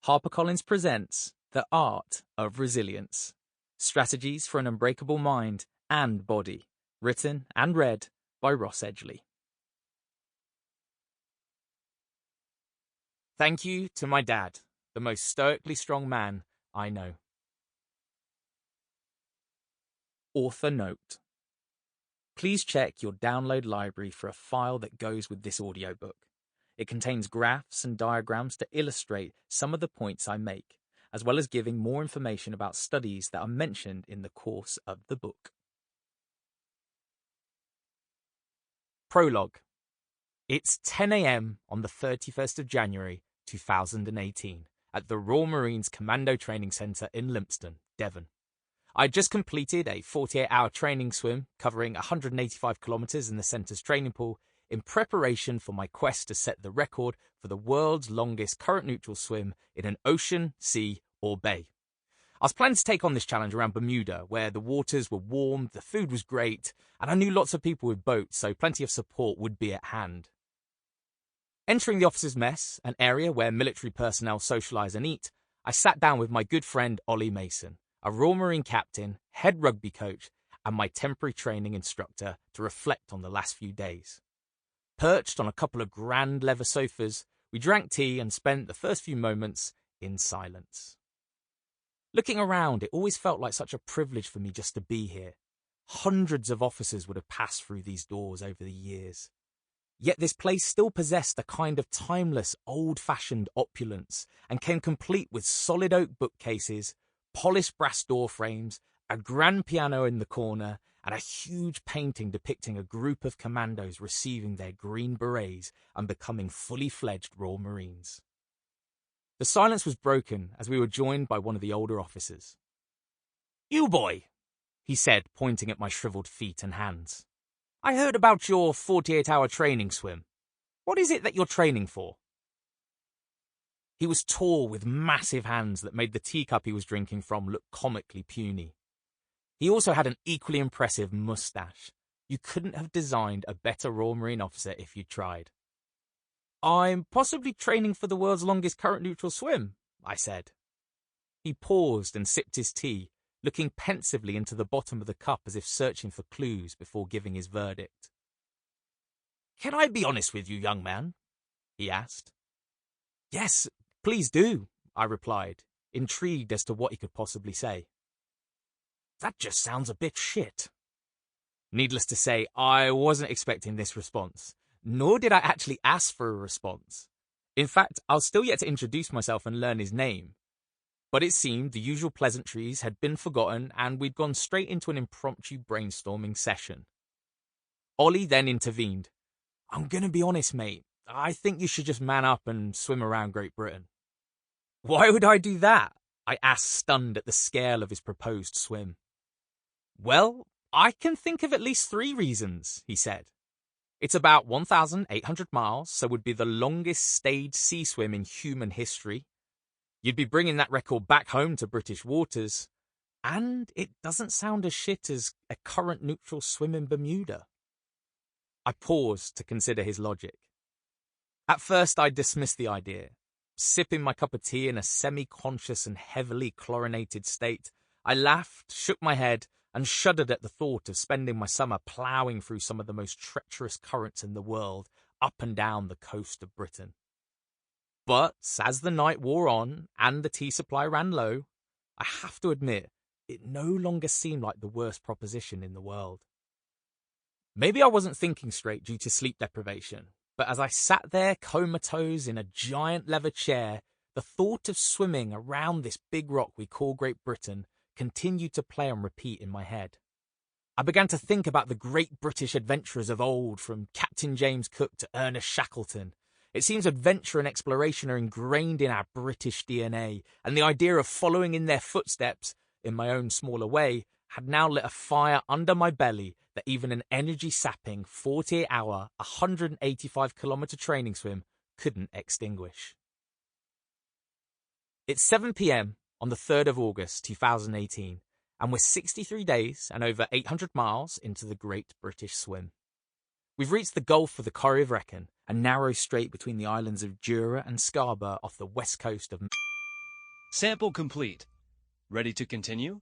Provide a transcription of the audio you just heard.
HarperCollins presents The Art of Resilience, Strategies for an Unbreakable Mind and Body, written and read by Ross Edgley. Thank you to my dad, the most stoically strong man I know. Author note. Please check your download library for a file that goes with this audiobook. It contains graphs and diagrams to illustrate some of the points I make, as well as giving more information about studies that are mentioned in the course of the book. Prologue. It's 10 a.m. on the 31st of January 2018 at the Royal Marines Commando Training Centre in Lympstone, Devon. I'd just completed a 48-hour training swim covering 185 kilometres in the centre's training pool in preparation for my quest to set the record for the world's longest current-neutral swim in an ocean, sea or bay. I was planning to take on this challenge around Bermuda, where the waters were warm, the food was great, and I knew lots of people with boats, so plenty of support would be at hand. Entering the officers' mess, an area where military personnel socialise and eat, I sat down with my good friend Ollie Mason, a Royal Marine captain, head rugby coach, and my temporary training instructor to reflect on the last few days. Perched on a couple of grand leather sofas, we drank tea and spent the first few moments in silence. Looking around, it always felt like such a privilege for me just to be here. Hundreds of officers would have passed through these doors over the years. Yet this place still possessed a kind of timeless, old-fashioned opulence and came complete with solid oak bookcases, polished brass door frames, a grand piano in the corner, and a huge painting depicting a group of commandos receiving their green berets and becoming fully fledged Royal Marines. The silence was broken as we were joined by one of the older officers. "You boy," he said, pointing at my shriveled feet and hands. "I heard about your 48-hour training swim. What is it that you're training for?" He was tall with massive hands that made the teacup he was drinking from look comically puny. He also had an equally impressive moustache. You couldn't have designed a better Royal Marine officer if you tried. "I'm possibly training for the world's longest current-neutral swim," I said. He paused and sipped his tea, looking pensively into the bottom of the cup as if searching for clues before giving his verdict. "Can I be honest with you, young man?" he asked. "Yes, please do," I replied, intrigued as to what he could possibly say. "That just sounds a bit shit." Needless to say, I wasn't expecting this response, nor did I actually ask for a response. In fact, I was still yet to introduce myself and learn his name. But it seemed the usual pleasantries had been forgotten and we'd gone straight into an impromptu brainstorming session. Ollie then intervened. "I'm gonna be honest, mate. I think you should just man up and swim around Great Britain." "Why would I do that?" I asked, stunned at the scale of his proposed swim. "Well, I can think of at least 3 reasons," he said. "It's about 1,800 miles, so would be the longest staged sea swim in human history. You'd be bringing that record back home to British waters. And it doesn't sound as shit as a current-neutral swim in Bermuda." I paused to consider his logic. At first, I dismissed the idea. Sipping my cup of tea in a semi-conscious and heavily chlorinated state, I laughed, shook my head, and shuddered at the thought of spending my summer ploughing through some of the most treacherous currents in the world up and down the coast of Britain. But as the night wore on and the tea supply ran low, I have to admit it no longer seemed like the worst proposition in the world. Maybe I wasn't thinking straight due to sleep deprivation, but as I sat there comatose in a giant leather chair, the thought of swimming around this big rock we call Great Britain continued to play on repeat in my head. I began to think about the great British adventurers of old, from Captain James Cook to Ernest Shackleton. It seems adventure and exploration are ingrained in our British DNA, and the idea of following in their footsteps, in my own smaller way, had now lit a fire under my belly that even an energy-sapping 48-hour, 185-kilometre training swim couldn't extinguish. It's 7 p.m. on the 3rd of August 2018, and we're 63 days and over 800 miles into the Great British Swim. We've reached the Gulf of the Corrie of Wrekin, a narrow strait between the islands of Jura and Scarborough off the west coast of Sample complete. Ready to continue?